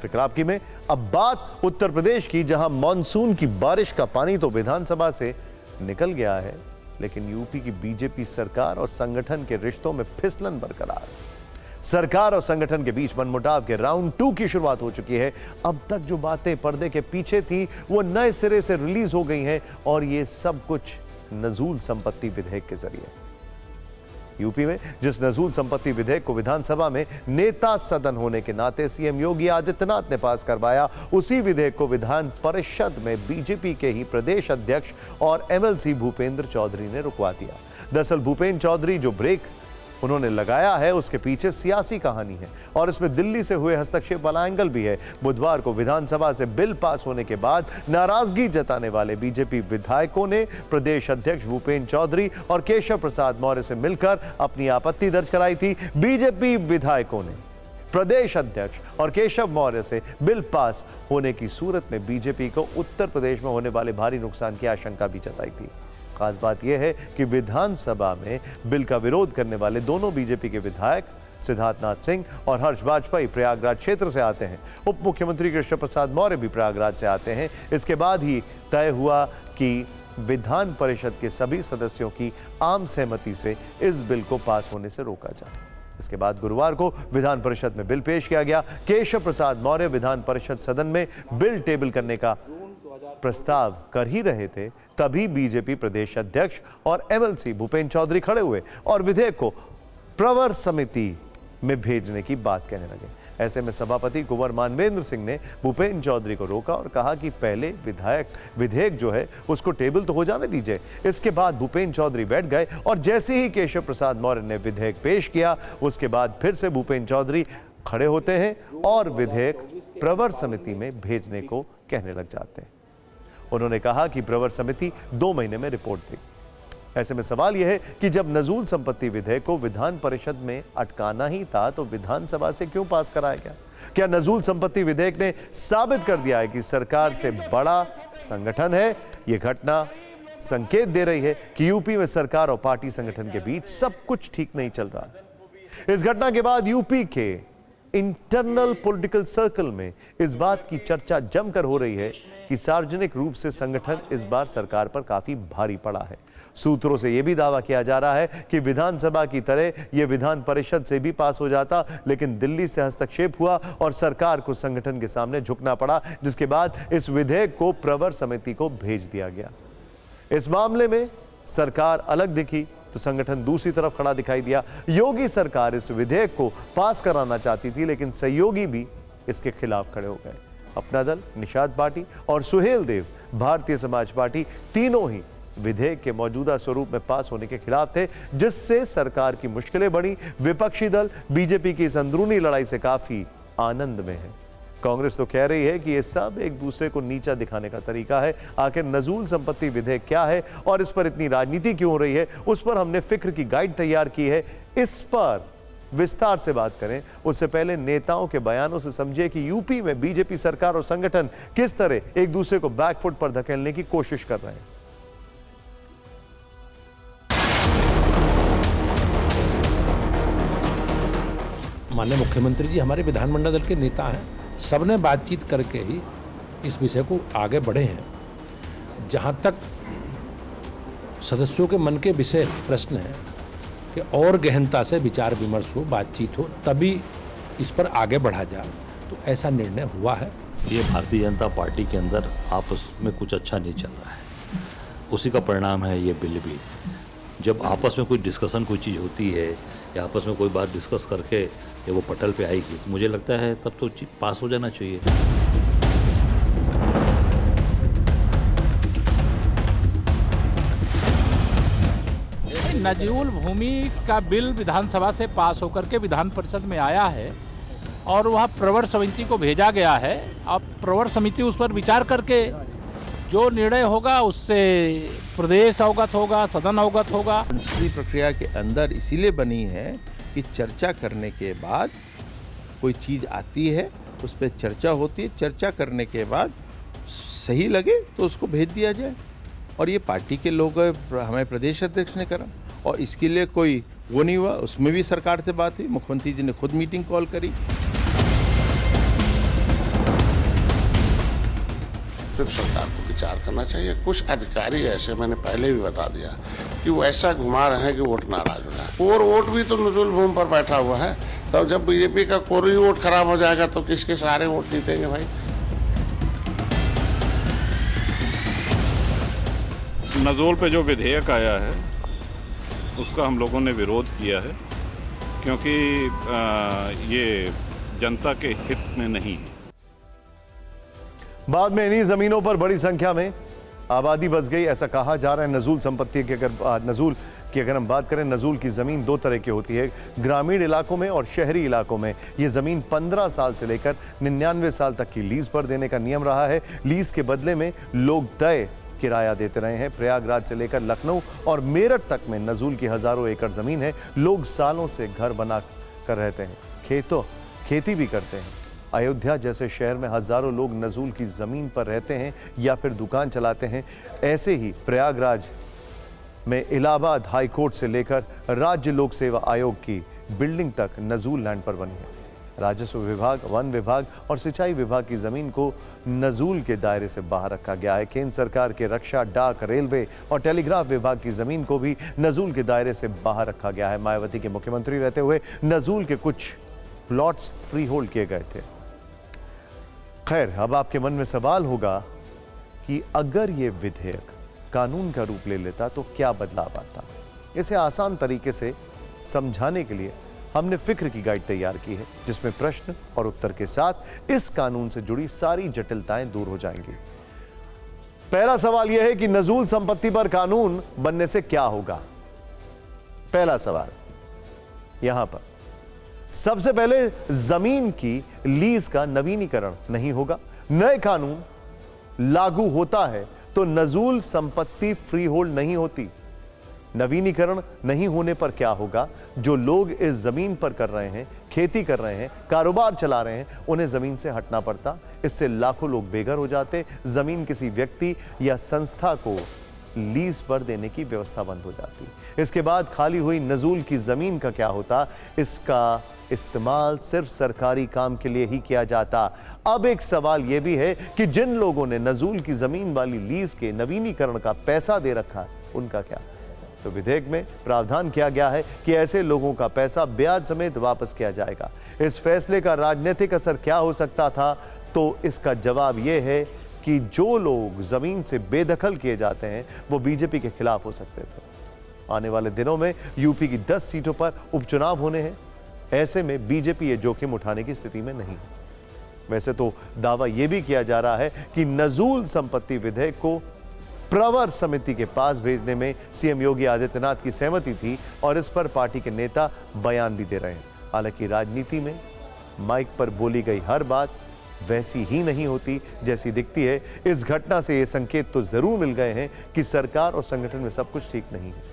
फिक्र आपकी में अब बात उत्तर प्रदेश की, जहां मॉनसून की बारिश का पानी तो विधानसभा से निकल गया है, लेकिन यूपी की बीजेपी सरकार और संगठन के रिश्तों में फिसलन बरकरार। सरकार और संगठन के बीच मनमुटाव के राउंड 2 की शुरुआत हो चुकी है। अब तक जो बातें पर्दे के पीछे थी वो नए सिरे से रिलीज हो गई हैं, और ये सब कुछ नजूल संपत्ति विधेयक के जरिए। यूपी में जिस नजूल संपत्ति विधेयक को विधानसभा में नेता सदन होने के नाते सीएम योगी आदित्यनाथ ने पास करवाया, उसी विधेयक को विधान परिषद में बीजेपी के ही प्रदेश अध्यक्ष और एमएलसी भूपेंद्र चौधरी ने रुकवा दिया। दरअसल भूपेंद्र चौधरी जो ब्रेक उन्होंने लगाया है उसके पीछे सियासी कहानी है, और इसमें दिल्ली से हुए हस्तक्षेप वाला एंगल भी है। बुधवार को विधानसभा से बिल पास होने के बाद नाराजगी जताने वाले बीजेपी विधायकों ने प्रदेश अध्यक्ष भूपेंद्र चौधरी और केशव प्रसाद मौर्य से मिलकर अपनी आपत्ति दर्ज कराई थी। बीजेपी विधायकों ने प्रदेश अध्यक्ष और केशव मौर्य से बिल पास होने की सूरत में बीजेपी को उत्तर प्रदेश में होने वाले भारी नुकसान की आशंका भी जताई थी। खास बात यह है कि विधानसभा में बिल का विरोध करने वाले दोनों बीजेपी के विधायक सिद्धार्थनाथ सिंह और हर्ष वाजपेयी प्रयागराज क्षेत्र से आते हैं। उप मुख्यमंत्री केशव प्रसाद मौर्य भी प्रयागराज से आते हैं। इसके बाद ही तय हुआ कि विधान परिषद के सभी सदस्यों की आम सहमति से इस बिल को पास होने से रोका जाए। इसके बाद गुरुवार को विधान परिषद में बिल पेश किया गया। केशव प्रसाद मौर्य विधान परिषद सदन में बिल टेबल करने का प्रस्ताव कर ही रहे थे, तभी बीजेपी प्रदेश अध्यक्ष और एमएलसी भूपेंद्र चौधरी खड़े हुए और विधेयक को प्रवर समिति में भेजने की बात कहने लगे। ऐसे में सभापति कुंवर मानवेंद्र सिंह ने भूपेंद्र चौधरी को रोका और कहा कि पहले विधेयक जो है उसको टेबल तो हो जाने दीजिए। इसके बाद भूपेंद्र चौधरी बैठ गए और जैसे ही केशव प्रसाद मौर्य ने विधेयक पेश किया, उसके बाद फिर से भूपेंद्र चौधरी खड़े होते हैं और विधेयक प्रवर समिति में भेजने को कहने लग जाते हैं। उन्होंने कहा कि प्रवर समिति 2 महीने में रिपोर्ट देगी। ऐसे में सवाल यह है कि जब नजूल संपत्ति विधेयक को विधान परिषद में अटकाना ही था तो विधानसभा से क्यों पास कराया गया? क्या नजूल संपत्ति विधेयक ने साबित कर दिया है कि सरकार से बड़ा संगठन है? यह घटना संकेत दे रही है कि यूपी में सरकार और पार्टी संगठन के बीच सब कुछ ठीक नहीं चल रहा है। इस घटना के बाद यूपी के इंटरनल पॉलिटिकल सर्कल में इस बात की चर्चा जमकर हो रही है कि सार्वजनिक रूप से संगठन इस बार सरकार पर काफी भारी पड़ा है। सूत्रों से यह भी दावा किया जा रहा है कि विधानसभा की तरह यह विधान परिषद से भी पास हो जाता, लेकिन दिल्ली से हस्तक्षेप हुआ और सरकार को संगठन के सामने झुकना पड़ा, जिसके बाद इस विधेयक को प्रवर समिति को भेज दिया गया। इस मामले में सरकार अलग दिखी तो संगठन दूसरी तरफ खड़ा दिखाई दिया। योगी सरकार इस विधेयक को पास कराना चाहती थी, लेकिन सहयोगी भी इसके खिलाफ खड़े हो गए। अपना दल, निषाद पार्टी और सुहेल देव भारतीय समाज पार्टी तीनों ही विधेयक के मौजूदा स्वरूप में पास होने के खिलाफ थे, जिससे सरकार की मुश्किलें बढ़ी। विपक्षी दल बीजेपी की इस अंदरूनी लड़ाई से काफी आनंद में है। कांग्रेस तो कह रही है कि ये सब एक दूसरे को नीचा दिखाने का तरीका है। आखिर नजूल संपत्ति विधेयक क्या है और इस पर इतनी राजनीति क्यों हो रही है, उस पर हमने फिक्र की गाइड तैयार की है। इस पर विस्तार से बात करें उससे पहले नेताओं के बयानों से समझिए कि यूपी में बीजेपी सरकार और संगठन किस तरह एक दूसरे को बैकफुट पर धकेलने की कोशिश कर रहे हैं। माननीय मुख्यमंत्री जी हमारे विधानमंडल दल के नेता हैं, सबने बातचीत करके ही इस विषय को आगे बढ़े हैं। जहां तक सदस्यों के मन के विषय प्रश्न है कि और गहनता से विचार विमर्श हो, बातचीत हो, तभी इस पर आगे बढ़ा जाए, तो ऐसा निर्णय हुआ है। ये भारतीय जनता पार्टी के अंदर आपस में कुछ अच्छा नहीं चल रहा है, उसी का परिणाम है ये बिल भी। जब आपस में कोई डिस्कशन कोई चीज़ होती है या आपस में कोई बात डिस्कस करके जब वो पटल पे आएगी, तो मुझे लगता है तब तो पास हो जाना चाहिए। नजूल भूमि का बिल विधानसभा से पास होकर के विधान परिषद में आया है और वहाँ प्रवर समिति को भेजा गया है। अब प्रवर समिति उस पर विचार करके जो निर्णय होगा उससे प्रदेश अवगत होगा, सदन अवगत होगा। संसदीय प्रक्रिया के अंदर इसीलिए बनी है कि चर्चा करने के बाद कोई चीज़ आती है, उस पर चर्चा होती है, चर्चा करने के बाद सही लगे तो उसको भेज दिया जाए। और ये पार्टी के लोग हमें प्रदेश अध्यक्ष ने करा और इसके लिए कोई वो नहीं हुआ। उसमें भी सरकार से बात हुई, मुख्यमंत्री जी ने खुद मीटिंग कॉल करी। फिर सरकार को विचार करना चाहिए। कुछ अधिकारी ऐसे, मैंने पहले भी बता दिया, कि वो ऐसा घुमा रहे हैं कि वोट नाराज हो जाए। और वोट भी तो नजुल भूमि पर बैठा हुआ है, तो जब बीजेपी का कोई वोट खराब हो जाएगा तो किसके सारे वोट जीतेंगे भाई। नजोल पे जो विधेयक आया है उसका हम लोगों ने विरोध किया है, क्योंकि ये जनता के हित में नहीं है। बाद में इन्हीं जमीनों पर बड़ी संख्या में आबादी बस गई, ऐसा कहा जा रहा है। नजूल संपत्ति की अगर हम बात करें, नजूल की जमीन दो तरह की होती है, ग्रामीण इलाकों में और शहरी इलाकों में। ये जमीन 15 साल से लेकर 99 साल तक की लीज पर देने का नियम रहा है। लीज के बदले में लोग तय किराया देते रहे हैं। प्रयागराज से लेकर लखनऊ और मेरठ तक में नजूल की हजारों एकड़ जमीन है। लोग सालों से घर बना कर रहते हैं, खेती भी करते हैं। अयोध्या जैसे शहर में हजारों लोग नजूल की जमीन पर रहते हैं या फिर दुकान चलाते हैं। ऐसे ही प्रयागराज में इलाहाबाद हाई कोर्ट से लेकर राज्य लोक सेवा आयोग की बिल्डिंग तक नजूल लैंड पर बनी है। राजस्व विभाग, वन विभाग और सिंचाई विभाग की जमीन को नजूल के दायरे से बाहर रखा गया है। केंद्र सरकार के रक्षा, डाक, रेलवे और टेलीग्राफ विभाग की जमीन को भी नजूल के दायरे से बाहर रखा गया है। मायावती के मुख्यमंत्री रहते हुए नजूल के कुछ प्लॉट्स फ्री होल्ड किए गए थे। खैर, अब आपके मन में सवाल होगा कि अगर ये विधेयक कानून का रूप ले लेता तो क्या बदलाव आता। इसे आसान तरीके से समझाने के लिए हमने फिक्र की गाइड तैयार की है, जिसमें प्रश्न और उत्तर के साथ इस कानून से जुड़ी सारी जटिलताएं दूर हो जाएंगी। पहला सवाल यह है कि नजूल संपत्ति पर कानून बनने से क्या होगा। पहला सवाल यहां पर, सबसे पहले जमीन की लीज का नवीनीकरण नहीं होगा। नए कानून लागू होता है तो नजूल संपत्ति फ्री होल्ड नहीं होती। नवीनीकरण नहीं होने पर क्या होगा, जो लोग इस जमीन पर कर रहे हैं, खेती कर रहे हैं, कारोबार चला रहे हैं, उन्हें जमीन से हटना पड़ता। इससे लाखों लोग बेघर हो जाते। जमीन किसी व्यक्ति या संस्था को लीज पर देने की व्यवस्था बंद हो जाती। इसके बाद खाली हुई नजूल की जमीन का क्या होता, इसका इस्तेमाल सिर्फ सरकारी काम के लिए ही किया जाता। अब एक सवाल यह भी है कि जिन लोगों ने नजूल की जमीन वाली लीज के नवीनीकरण का पैसा दे रखा है, उनका क्या। तो विधेयक में प्रावधान किया गया है कि ऐसे लोगों का पैसा ब्याज समेत वापस किया जाएगा। इस फैसले का राजनीतिक असर क्या हो सकता था, तो इसका जवाब यह है कि जो लोग जमीन से बेदखल किए जाते हैं वो बीजेपी के खिलाफ हो सकते थे। आने वाले दिनों में यूपी की 10 सीटों पर उपचुनाव होने हैं। ऐसे में बीजेपी ये जोखिम उठाने की स्थिति में नहीं है। वैसे तो दावा यह भी किया जा रहा है कि नजूल संपत्ति विधेयक को प्रवर समिति के पास भेजने में सीएम योगी आदित्यनाथ की सहमति थी और इस पर पार्टी के नेता बयान भी दे रहे हैं। हालांकि राजनीति में माइक पर बोली गई हर बात वैसी ही नहीं होती जैसी दिखती है। इस घटना से ये संकेत तो जरूर मिल गए हैं कि सरकार और संगठन में सब कुछ ठीक नहीं है।